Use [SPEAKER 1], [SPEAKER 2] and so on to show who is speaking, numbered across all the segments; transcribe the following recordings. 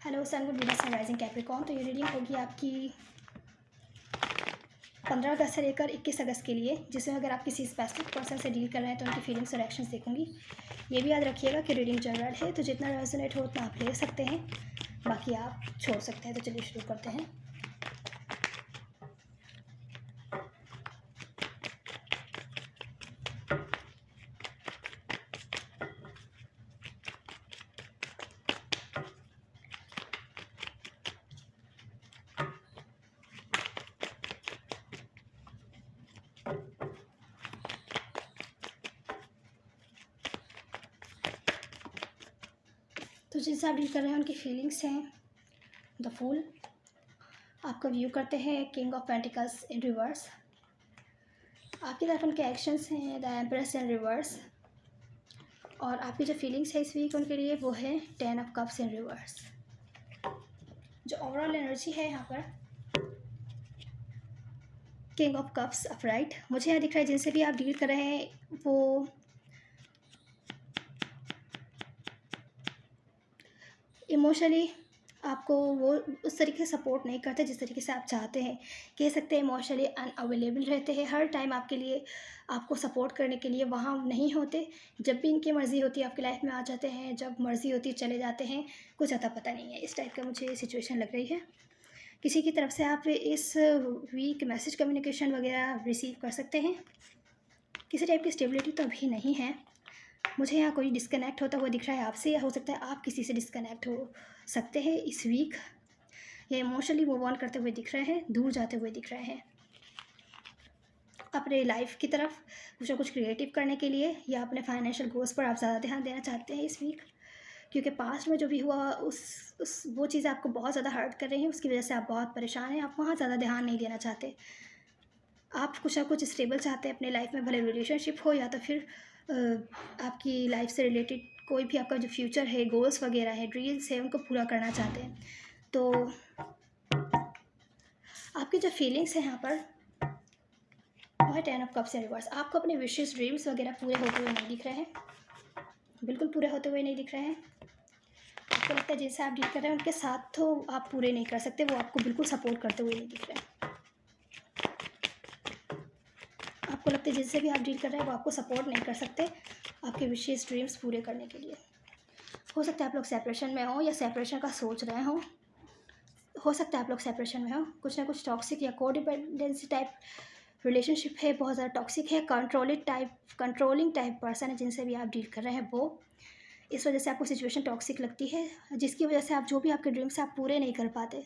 [SPEAKER 1] Hello सन good Venus rising Capricorn. तो ये reading होगी आपकी 15 अगस्त से लेकर 21 अगस्त के लिए, जिसमें अगर आप किसी स्पेसिफिक पर्सन से डील कर रहे हैं तो उनकी फीलिंग्स और एक्शंस देखूंगी। ये भी याद रखिएगा कि रीडिंग जनरल है, तो जितना रेजोनेट हो उतना आप ले सकते हैं, बाकी आप छोड़ सकते हैं। तो चलिए शुरू करते हैं। तो जिनसे आप डील कर रहे हैं उनकी फीलिंग्स हैं द फूल। आपका व्यू करते हैं king of pentacles in reverse. आपकी तरफ उनके एक्शंस हैं द एम्प्रेस इन रिवर्स। और आपकी जो फीलिंग्स है इस वीक उनके लिए वो है 10 ऑफ कप्स इन रिवर्स। जो ओवरऑल एनर्जी है यहाँ पर किंग ऑफ कप्स अपराइट। मुझे यहाँ दिख रहा है जिनसे भी आप डील कर रहे हैं वो इमोशनली आपको वो उस तरीके से सपोर्ट नहीं करते जिस तरीके से आप चाहते हैं। कह सकते हैं इमोशनली अनअवेलेबल रहते हैं, हर टाइम आपके लिए आपको सपोर्ट करने के लिए वहाँ नहीं होते। जब भी इनकी मर्ज़ी होती है आपकी लाइफ में आ जाते हैं, जब मर्ज़ी होती है चले जाते हैं, कुछ अता पता नहीं है। इस टाइप का मुझे सिचुएशन लग रही है। किसी की तरफ से आप इस वीक मैसेज कम्युनिकेशन वगैरह रिसीव कर सकते हैं। किसी टाइप की स्टेबिलिटी तो अभी नहीं है। मुझे यहाँ कोई डिस्कनेक्ट होता हुआ दिख रहा है आपसे, या हो सकता है आप किसी से डिस्कनेक्ट हो सकते हैं इस वीक, या इमोशनली मूव ऑन करते हुए दिख रहे हैं, दूर जाते हुए दिख रहे हैं अपने लाइफ की तरफ कुछ ना कुछ क्रिएटिव करने के लिए, या अपने फाइनेंशियल गोल्स पर आप ज़्यादा ध्यान देना चाहते हैं इस वीक। क्योंकि पास्ट में जो भी हुआ उस वो चीज़ें आपको बहुत ज़्यादा हर्ट कर रही हैं, उसकी वजह से आप बहुत परेशान हैं, आप वहाँ ज़्यादा ध्यान नहीं देना चाहते। आप कुछ ना कुछ स्टेबल चाहते हैं अपने लाइफ में, भले रिलेशनशिप हो या तो फिर आपकी लाइफ से रिलेटेड कोई भी आपका जो फ्यूचर है, गोल्स वगैरह है, ड्रीम्स है, उनको पूरा करना चाहते हैं। तो आपकी जो फीलिंग्स है यहाँ पर वो है 10 ऑफ कप्स इन रिवर्स। आपको अपने विशेस ड्रीम्स वगैरह पूरे होते हुए नहीं दिख रहे हैं, बिल्कुल पूरे होते हुए नहीं दिख रहे हैं। आपको लगता है जिनसे आप डील कर रहे हैं उनके साथ तो आप पूरे नहीं कर सकते, वो आपको बिल्कुल सपोर्ट करते हुए नहीं दिख रहे हैं। आपको लगता है जिनसे भी आप डील कर रहे हैं वो आपको सपोर्ट नहीं कर सकते आपके विशेष ड्रीम्स पूरे करने के लिए। हो सकता है आप लोग सेपरेशन में हो या सेपरेशन का सोच रहे हो सकता है आप लोग सेपरेशन में हो। कुछ ना कुछ टॉक्सिक या कोडिपेंडेंसी टाइप रिलेशनशिप है, बहुत ज़्यादा टॉक्सिक है, कंट्रोलिंग टाइप पर्सन है जिनसे भी आप डील कर रहे हैं वो। इस वजह से आपको सिचुएशन टॉक्सिक लगती है, जिसकी वजह से आप जो भी आपके ड्रीम्स आप पूरे नहीं कर पाते,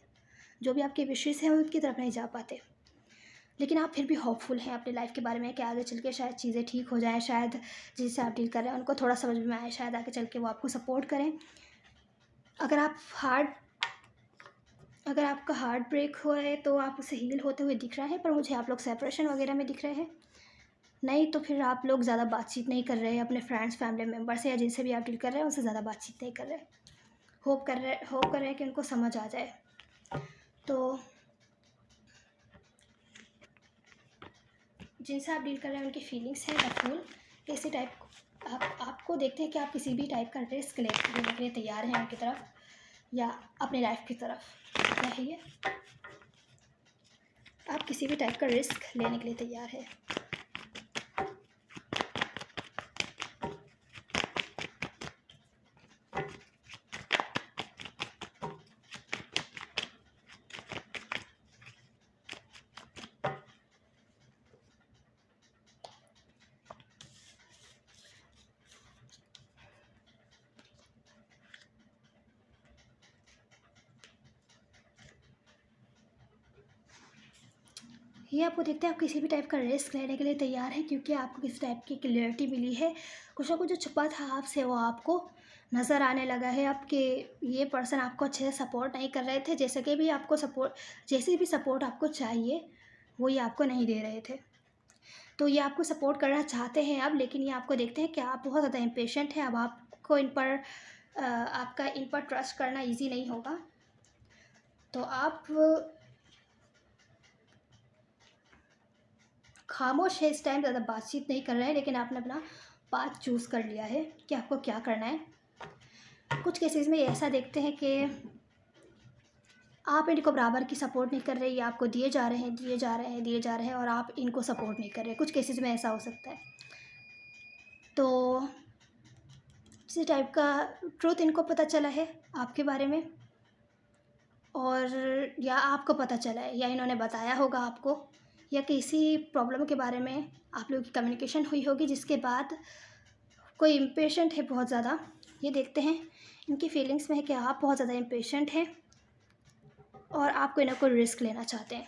[SPEAKER 1] जो भी आपके विशेष हैं उनकी तरफ नहीं जा पाते। लेकिन आप फिर भी होपफुल हैं अपनी लाइफ के बारे में कि आगे चल के शायद चीज़ें ठीक हो जाएँ, शायद जिससे आप डील कर रहे हैं उनको थोड़ा समझ में आए, शायद आगे चल के वो आपको सपोर्ट करें। अगर आपका हार्ट ब्रेक हुआ है तो आप उसे हील होते हुए दिख रहा है, पर मुझे आप लोग सेपरेशन वगैरह में दिख रहे हैं। नहीं तो फिर आप लोग ज़्यादा बातचीत नहीं कर रहे हैं अपने फ्रेंड्स फैमिली मेम्बर से, या जिनसे भी आप डील कर रहे हैं उनसे ज़्यादा बातचीत नहीं कर रहे। होप कर रहे हैं कि उनको समझ आ जाए। तो जिनसे आप डील कर रहे हैं उनकी फीलिंग्स हैं द फूल। इसी टाइप आपको देखते हैं कि आप किसी भी टाइप का रिस्क लेने के लिए तैयार हैं उनकी तरफ, या अपने लाइफ की तरफ। क्या है ये? आप किसी भी टाइप का रिस्क लेने के लिए तैयार है। ये आपको देखते हैं आप किसी भी टाइप का रिस्क लेने के लिए तैयार हैं, क्योंकि आपको किसी टाइप की क्लियरिटी मिली है। कुछ ना कुछ जो छुपा था आपसे वो आपको नज़र आने लगा है। आपके ये पर्सन आपको अच्छे से सपोर्ट नहीं कर रहे थे, जैसे भी सपोर्ट आपको चाहिए वो ये आपको नहीं दे रहे थे। तो ये आपको सपोर्ट करना चाहते हैं अब, लेकिन ये आपको देखते हैं कि आप बहुत ज़्यादा इम्पेशेंट हैं। अब आपको आपका इन पर ट्रस्ट करना ईजी नहीं होगा। तो आप खामोश है इस टाइम, ज़्यादा बातचीत नहीं कर रहे हैं, लेकिन आपने अपना पाथ चूज़ कर लिया है कि आपको क्या करना है। कुछ केसेस में ऐसा देखते हैं कि आप इनको बराबर की सपोर्ट नहीं कर रहे, ये आपको दिए जा रहे हैं, दिए जा रहे हैं, दिए जा रहे हैं और आप इनको सपोर्ट नहीं कर रहे। कुछ केसेस में ऐसा हो सकता है। तो किसी टाइप का ट्रूथ इनको पता चला है आपके बारे में, और या आपको पता चला है, या इन्होंने बताया होगा आपको, या किसी प्रॉब्लम के बारे में आप लोगों की कम्युनिकेशन हुई होगी, जिसके बाद कोई इम्पेशेंट है बहुत ज़्यादा। ये देखते हैं इनकी फीलिंग्स में है कि आप बहुत ज़्यादा इम्पेशेंट हैं और आप कोई ना कोई रिस्क लेना चाहते हैं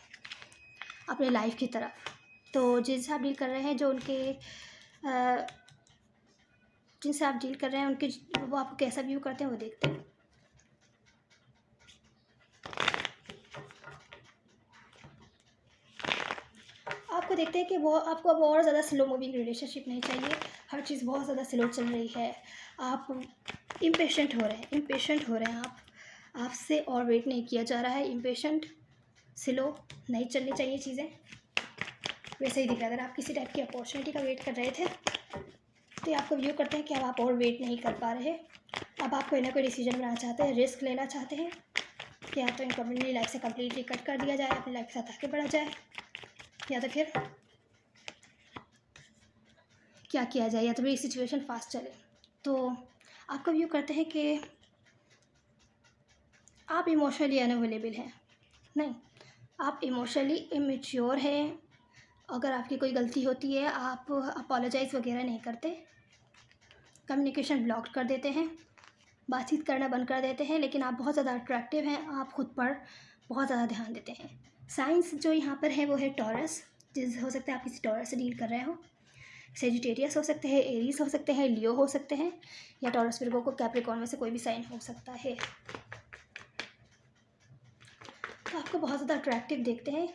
[SPEAKER 1] अपनी लाइफ की तरफ। तो जिनसे आप डील कर रहे हैं, जो उनके जिनसे आप डील कर रहे हैं, उनके वो आपको कैसा व्यू करते हैं वो देखते हैं। आपको देखते हैं कि वो आपको अब और ज़्यादा स्लो मूविंग रिलेशनशिप नहीं चाहिए। हर चीज़ बहुत ज़्यादा स्लो चल रही है, आप इम्पेशेंट हो रहे हैं, इम्पेशेंट हो रहे हैं आप। आपसे और वेट नहीं किया जा रहा है। इम्पेशेंट, स्लो नहीं चलनी चाहिए चीज़ें। वैसे ही दिख रहा है, अगर आप किसी टाइप की अपॉर्चुनिटी का वेट कर रहे थे तो ये आपको व्यू करते हैं कि अब आप और वेट नहीं कर पा रहे। अब आप कोई ना कोई डिसीजन बनाना चाहते हैं, रिस्क लेना चाहते हैं कि या तो इनको अपनी लाइफ से कम्प्लीटली कट कर दिया जाए, अपनी लाइफ के साथ आगे बढ़ा जाए, या तो फिर क्या किया जाए, या तो फिर सिचुएशन फास्ट चले। तो आपको व्यू करते हैं कि आप इमोशनली अनअवेलेबल हैं। नहीं, आप इमोशनली इमेच्योर हैं। अगर आपकी कोई गलती होती है, आप अपोलोजाइज़ वगैरह नहीं करते, कम्युनिकेशन ब्लॉक कर देते हैं, बातचीत करना बंद कर देते हैं। लेकिन आप बहुत ज़्यादा अट्रैक्टिव हैं, आप खुद पर बहुत ज़्यादा ध्यान देते हैं। साइंस जो यहाँ पर है वो है टॉरस, जिस हो सकता है आप किसी टॉरस से डील कर रहे हो। सेजिटेरियस हो सकते हैं, एरीज हो सकते हैं, लियो हो सकते हैं, या टॉरस विर्गो को कैप्रिकॉर्न में से कोई भी साइन हो सकता है। तो आपको बहुत ज़्यादा अट्रैक्टिव देखते हैं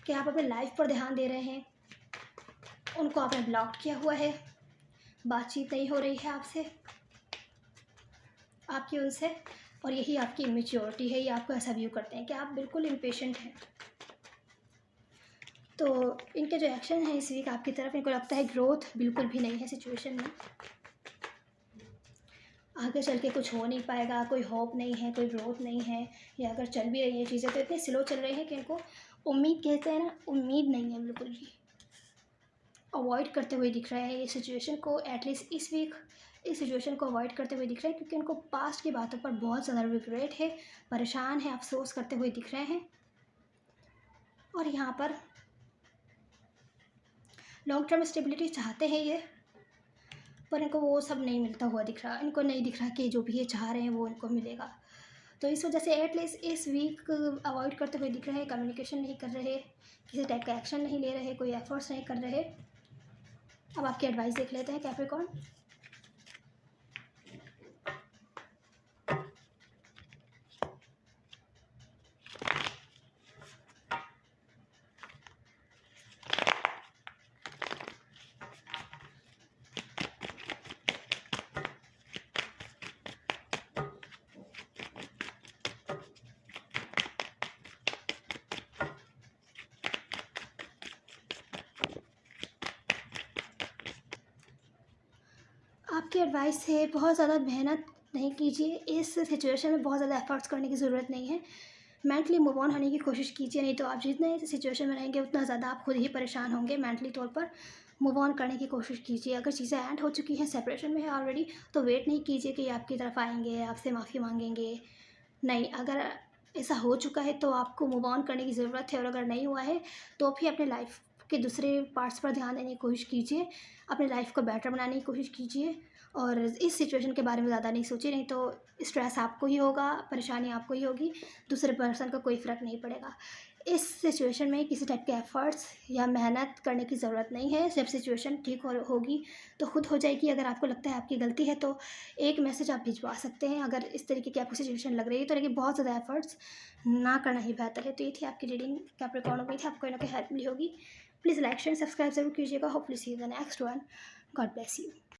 [SPEAKER 1] कि आप अपने लाइफ पर ध्यान दे रहे हैं, उनको आपने ब्लॉक किया हुआ है, बातचीत नहीं हो रही है आपसे, आपकी उनसे, और यही आपकी इमेच्योरिटी है। ये आपको ऐसा व्यू करते हैं कि आप बिल्कुल इम्पेशेंट हैं। तो इनके जो एक्शन हैं इस वीक आपकी तरफ, इनको लगता है ग्रोथ बिल्कुल भी नहीं है सिचुएशन में, आगे चल के कुछ हो नहीं पाएगा, कोई होप नहीं है, कोई ग्रोथ नहीं है, या अगर चल भी रही है चीज़ें तो इतनी स्लो चल रही है कि इनको उम्मीद, कहते हैं ना, उम्मीद नहीं है बिल्कुल भी। अवॉइड करते हुए दिख रहे हैं ये सिचुएशन को, एटलीस्ट इस वीक इस सिचुएशन को अवॉइड करते हुए दिख रहे हैं, क्योंकि उनको पास्ट की बातों पर बहुत ज़्यादा रिग्रेट है, परेशान है, अफसोस करते हुए दिख रहे हैं। और यहाँ पर लॉन्ग टर्म स्टेबिलिटी चाहते हैं ये, पर इनको वो सब नहीं मिलता हुआ दिख रहा। इनको नहीं दिख रहा कि जो भी ये चाह रहे हैं वो इनको मिलेगा। तो इस वजह से एटलीस्ट इस वीक अवॉइड करते हुए दिख रहे हैं, कम्युनिकेशन नहीं कर रहे, किसी टाइप का एक्शन नहीं ले रहे, कोई एफर्ट्स नहीं कर रहे। अब आपकी एडवाइस देख लेते हैं कैप्रिकॉर्न। आपकी एडवाइस है बहुत ज़्यादा मेहनत नहीं कीजिए, इस सिचुएशन में बहुत ज़्यादा एफर्ट्स करने की ज़रूरत नहीं है। मेंटली मूव ऑन होने की कोशिश कीजिए, नहीं तो आप जितने इस सिचुएशन में रहेंगे उतना ज़्यादा आप खुद ही परेशान होंगे। मेंटली तौर पर मूव ऑन करने की कोशिश कीजिए। अगर चीज़ें एंड हो चुकी हैं, सेपरेशन में है ऑलरेडी, तो वेट नहीं कीजिए कि ये आपकी तरफ आएंगे, आपसे माफ़ी मांगेंगे। नहीं, अगर ऐसा हो चुका है तो आपको मूव ऑन करने की ज़रूरत है, और अगर नहीं हुआ है तो भी अपने लाइफ के दूसरे पार्ट्स पर ध्यान देने की कोशिश कीजिए, अपनी लाइफ को बेटर बनाने की कोशिश कीजिए, और इस सिचुएशन के बारे में ज़्यादा नहीं सोचिए, नहीं तो स्ट्रेस आपको ही होगा, परेशानी आपको ही होगी, दूसरे पर्सन को कोई फ़र्क नहीं पड़ेगा। इस सिचुएशन में किसी टाइप के एफ़र्ट्स या मेहनत करने की ज़रूरत नहीं है। जब सिचुएशन ठीक होगी तो खुद हो जाएगी। अगर आपको लगता है आपकी गलती है तो एक मैसेज आप भिजवा सकते हैं, अगर इस तरीके की आपको सिचुएशन लग रही है तो। लेकिन बहुत ज़्यादा एफ़र्ट्स ना करना ही बेहतर है। तो ये थी आपकी रीडिंग, कैप्रिकॉर्न। उम्मीद है आपको कोई ना कोई हेल्प मिली होगी। प्लीज़ लाइक शेयर सब्सक्राइब ज़रूर कीजिएगा। Hopefully see you the next one. God bless you.